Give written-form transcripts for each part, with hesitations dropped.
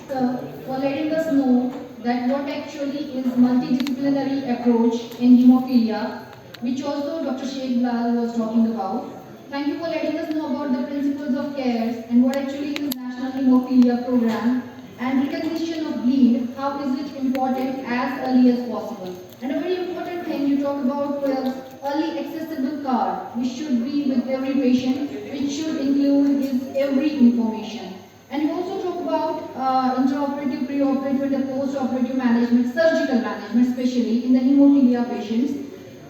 sir, for letting us know that what actually is multidisciplinary approach in hemophilia, which also Dr. Sheikh Lal was talking about. Thank you for letting us know about the principles of care and what actually is National Hemophilia Program and recognition of bleed, how is it important as early as possible. And a very important thing you talk about was early accessible card, which should be with every patient, which should include his every information. And you also talk about intraoperative, preoperative, and the postoperative management, surgical management, especially in the hemophilia patients.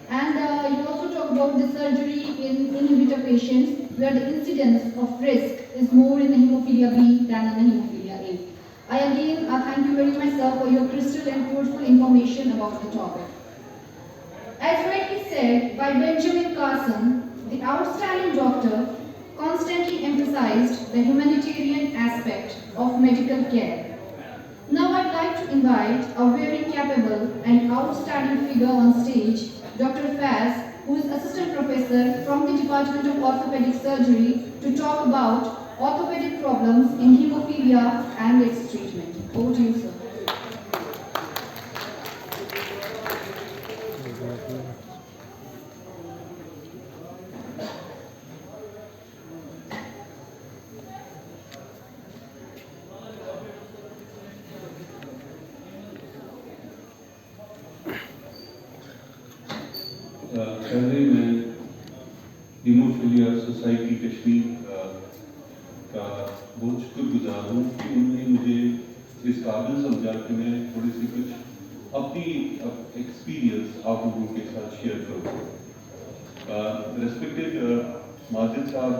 And you also talk about the surgery in inhibitor patients, where the incidence of risk is more in the hemophilia B than in the hemophilia A. I again thank you very much, sir, for your crystal and fruitful information about the topic. As rightly said by Benjamin Carson, the outstanding doctor constantly emphasized the humanitarian aspect of medical care. Now I'd like to invite a very capable and outstanding figure on stage, Dr. Faz, who is Assistant Professor from the Department of Orthopedic Surgery, to talk about orthopedic problems in hemophilia and its treatment. Over to you, sir. पहले मैं haemophilia society Kashmir का बहुत शुक्रगुजार हूँ कि उन्होंने मुझे इस काबिल समझा कि मैं थोड़ी सी कुछ अपनी एक्सपीरियंस आप लोगों के साथ शेयर करूँ. रेस्पेक्टेड माजिद साहब,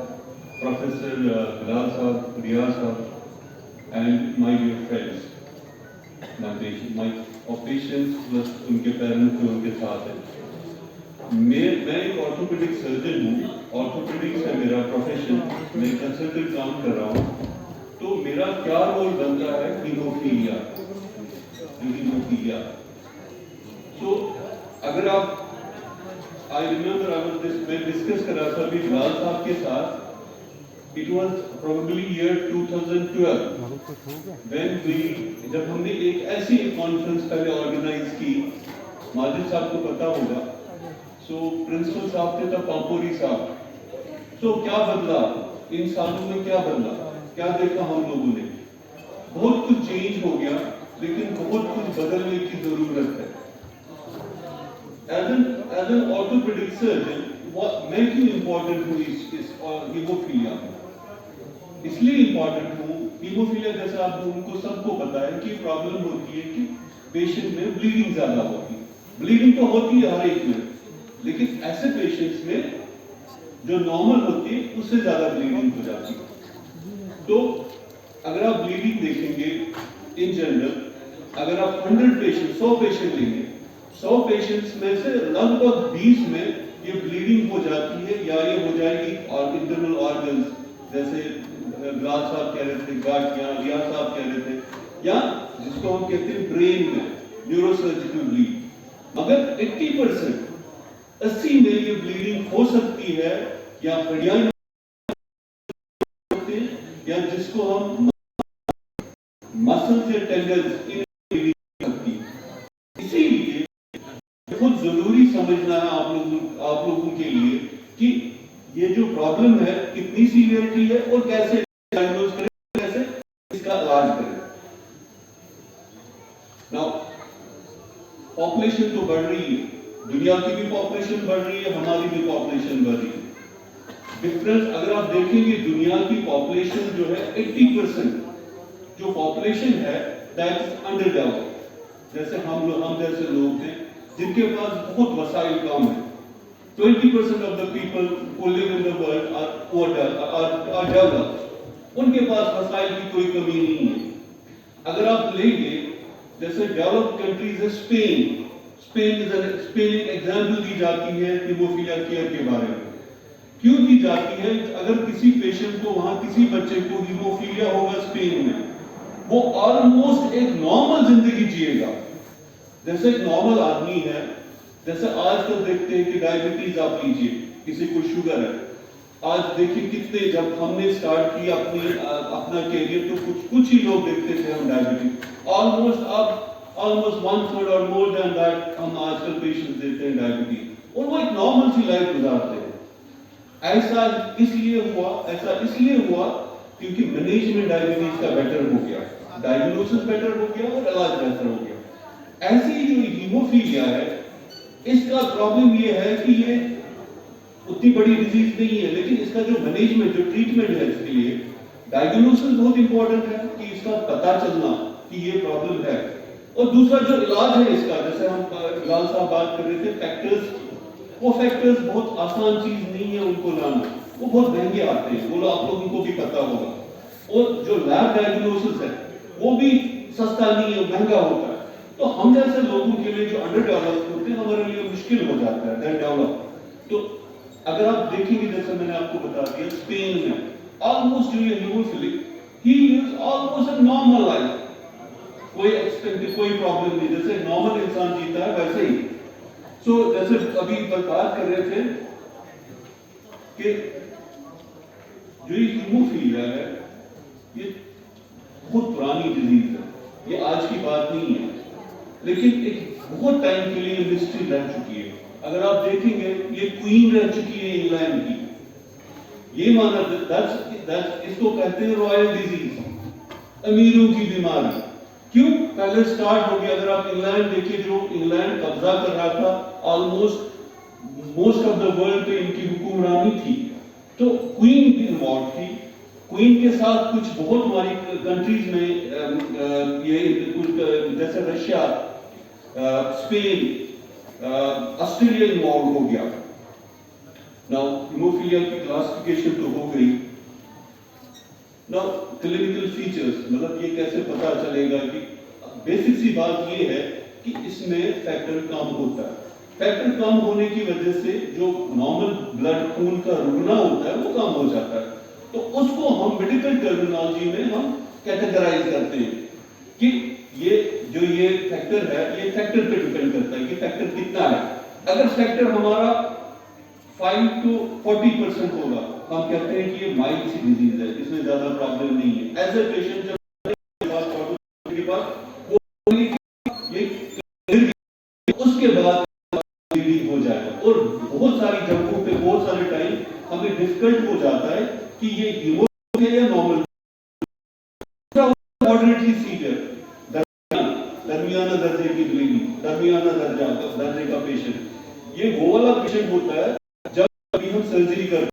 प्रोफेसर बिलाल साहब, रियाज साहब and my dear friends, my patients plus उनके पेरेंट्स जो उनके साथ हैं. मैं एक ऑर्थोपेडिक सर्जन हूँ. ऑर्थोपेडिक्स है मेरा प्रोफेशन. मैं कंसल्टेंट काम कर रहा हूँ. तो मेरा क्या रोल बनता है हीमोफीलिया. सो अगर आप आई रिमेम्बर मैं डिस्कस कर रहा था अभी बिलाल साहब के साथ. इट वॉज प्रोबेबली ईयर 2012 जब हमने एक ऐसी कॉन्फ्रेंस पहले ऑर्गेनाइज की. माजिद साहब को पता होगा. सो प्रिंसिपल साहब थे तब पापोरी साहब. सो क्या बदला इन सालों में, क्या बदला, क्या देखा हम लोगों ने. बहुत कुछ चेंज हो गया, लेकिन बहुत कुछ बदलने की जरूरत है. एज एन ऑर्थोपेडिक सर्जन मैं क्यों इम्पोर्टेंट हूँ इस हीमोफीलिया में. इसलिए इम्पोर्टेंट हूँ, हीमोफीलिया जैसा आप लोगों को सबको पता है कि प्रॉब्लम होती है कि पेशेंट में ब्लीडिंग ज्यादा होती है. ब्लीडिंग तो होती है हर एक में, लेकिन ऐसे पेशेंट्स में जो नॉर्मल होती है उससे ज्यादा ब्लीडिंग हो जाती है. तो अगर आप ब्लीडिंग देखेंगे इन जनरल, अगर आप 100 पेशेंट लेंगे, 100 पेशेंट्स में से लगभग 20 में ये ब्लीडिंग हो जाती है या ये हो जाएगी और इंटरनल ऑर्गन्स, जैसे बिलाल साहब कह रहे थे गांठियां, रियाज साहब कह रहे थे, या जिसको हम कहते हैं ब्रेन में न्यूरोसर्जिकल ब्लीड. मगर 80% में ये ब्लीडिंग हो सकती है या हड्डियां या जिसको हम मसल्स या टेंडन्स इन ब्लीडिंग सकती है. इसीलिए बहुत जरूरी समझना है आप लोगों के लिए कि ये जो प्रॉब्लम है कितनी सीवियरिटी है और कैसे डायग्नोज करें, कैसे इसका इलाज करें. नाउ पॉपुलेशन तो बढ़ रही है, दुनिया की भी पॉपुलेशन बढ़ रही है, हमारी भी पॉपुलेशन बढ़ रही है. डिफरेंस अगर आप देखेंगे, दुनिया की पॉपुलेशन जो है 80% जो पॉपुलेशन है दैट्स अंडर डेवलप्ड. जैसे हम जैसे लोग हैं जिनके पास बहुत वसाइल कम है. 20% of the people who live in the world are developed. उनके पास वसाइल की कोई कमी नहीं है. अगर आप लेंगे जैसे डेवलप्ड कंट्रीज है स्पेन एक एग्जाम्पल दी जाती है हीमोफीलिया केयर के बारे में. क्यों दी जाती है? अगर किसी पेशेंट को, वहां किसी बच्चे को हीमोफीलिया होगा स्पेन में, वो ऑलमोस्ट एक नॉर्मल जिंदगी जिएगा जैसे एक नॉर्मल आदमी है. जैसे आजकल देखते हैं कि डायबिटीज आप लीजिए, किसी को शुगर है, आज देखिए कितने, जब हमने स्टार्ट किया अपना कैरियर तो कुछ ही लोग देखते थे हम डायबिटीज, ऑलमोस्ट 1/3 और मोर देन दैट हम आजकल पेशेंट्स देते हैं डायबिटीज, और वो एक नॉर्मल सी लाइफ गुजारते हैं। ऐसा इसलिए हुआ क्योंकि मैनेजमेंट डायबिटीज का बेटर हो गया, डायग्नोसिस बेटर हो गया और इलाज बेहतर हो गया। ऐसी जो हीमोफीलिया है, इसका प्रॉब्लम ये है कि ये उतनी बड़ी डिजीज नहीं है, लेकिन इसका जो मैनेजमेंट, जो ट्रीटमेंट है, इसके लिए डायग्नोसिस बहुत इंपॉर्टेंट है कि इसका पता चलना कि ये प्रॉब्लम है, और दूसरा जो इलाज है इसका, जैसे हम लाल साहब बात कर रहे थे फैक्टर्स, वो फैक्टर्स बहुत आसान चीज नहीं है उनको लाना, वो बहुत महंगे आते हैं, वो आप लोगों को भी पता होगा, और जो लैब डायग्नोसिस है वो भी सस्ता नहीं है, महंगा होता है। तो हम जैसे लोगों के लिए जो अंडर डेवलप होते हैं, हमारे लिए मुश्किल हो जाता है डेवलप। तो अगर आप देखेंगे, जैसे मैंने आपको बता दिया, स्पेन में ऑलमोस्ट जो ये haemophilic, he lives almost a normal life, कोई प्रॉब्लम नहीं, जैसे नॉर्मल इंसान जीता है वैसे ही। सो जैसे अभी बात कर रहे थे कि जो ये हीमोफीलिया है, ये बहुत पुरानी डिजीज है, ये आज की बात नहीं है, लेकिन एक बहुत टाइम के लिए मिस्ट्री रह चुकी है। अगर आप देखेंगे, ये क्वीन रह चुकी है इंग्लैंड की, ये माना इसको कहते हैं रॉयल डिजीज, अमीरों की बीमारी। क्यों? पहले स्टार्ट हो गया, अगर आप इंग्लैंड देखिए, जो इंग्लैंड कब्जा कर रहा था, मोस्ट ऑफ द वर्ल्ड पे इनकी हुक्मरानी थी, तो क्वीन भी इन्वॉल्व थी। क्वीन के साथ कुछ बहुत हमारी कंट्रीज में ये कुछ जैसे रशिया, स्पेन, ऑस्ट्रेलिया इन्वॉल्व हो गया। नाउ हीमोफीलिया की क्लासिफिकेशन तो हो गई। नाउ क्लिनिकल फीचर्स, मतलब ये कैसे पता चलेगा, कि बेसिक सी बात ये है कि इसमें फैक्टर कम होता है। फैक्टर कम होने की वजह से जो नॉर्मल ब्लड खून का रुकना होता है वो कम हो जाता है, तो उसको हम मेडिकल टर्मिनोलॉजी में हम कैटेगराइज करते हैं कि ये फैक्टर है, ये फैक्टर पे डिपेंड करता है कि फैक्टर कितना है। अगर फैक्टर हमारा 5 to 40% होगा, हम कहते हैं कि ये माइल्ड सी डिजीज है, इसमें ज्यादा प्रॉब्लम नहीं है। एज ए पेशेंट जब के पास उसके बाद हो जाएगा, और बहुत सारी जगहों पे बहुत सारे टाइम हमें डिफिकल्ट हो जाता है कि ये हीमोफीलिया या नॉर्मल, मॉडरेटली सीवियर, दरमियाना दर्जे की डिलीवरी, दरमियाना दर्जे का पेशेंट, ये वो वाला पेशेंट होता है जब अभी हम सर्जरी करते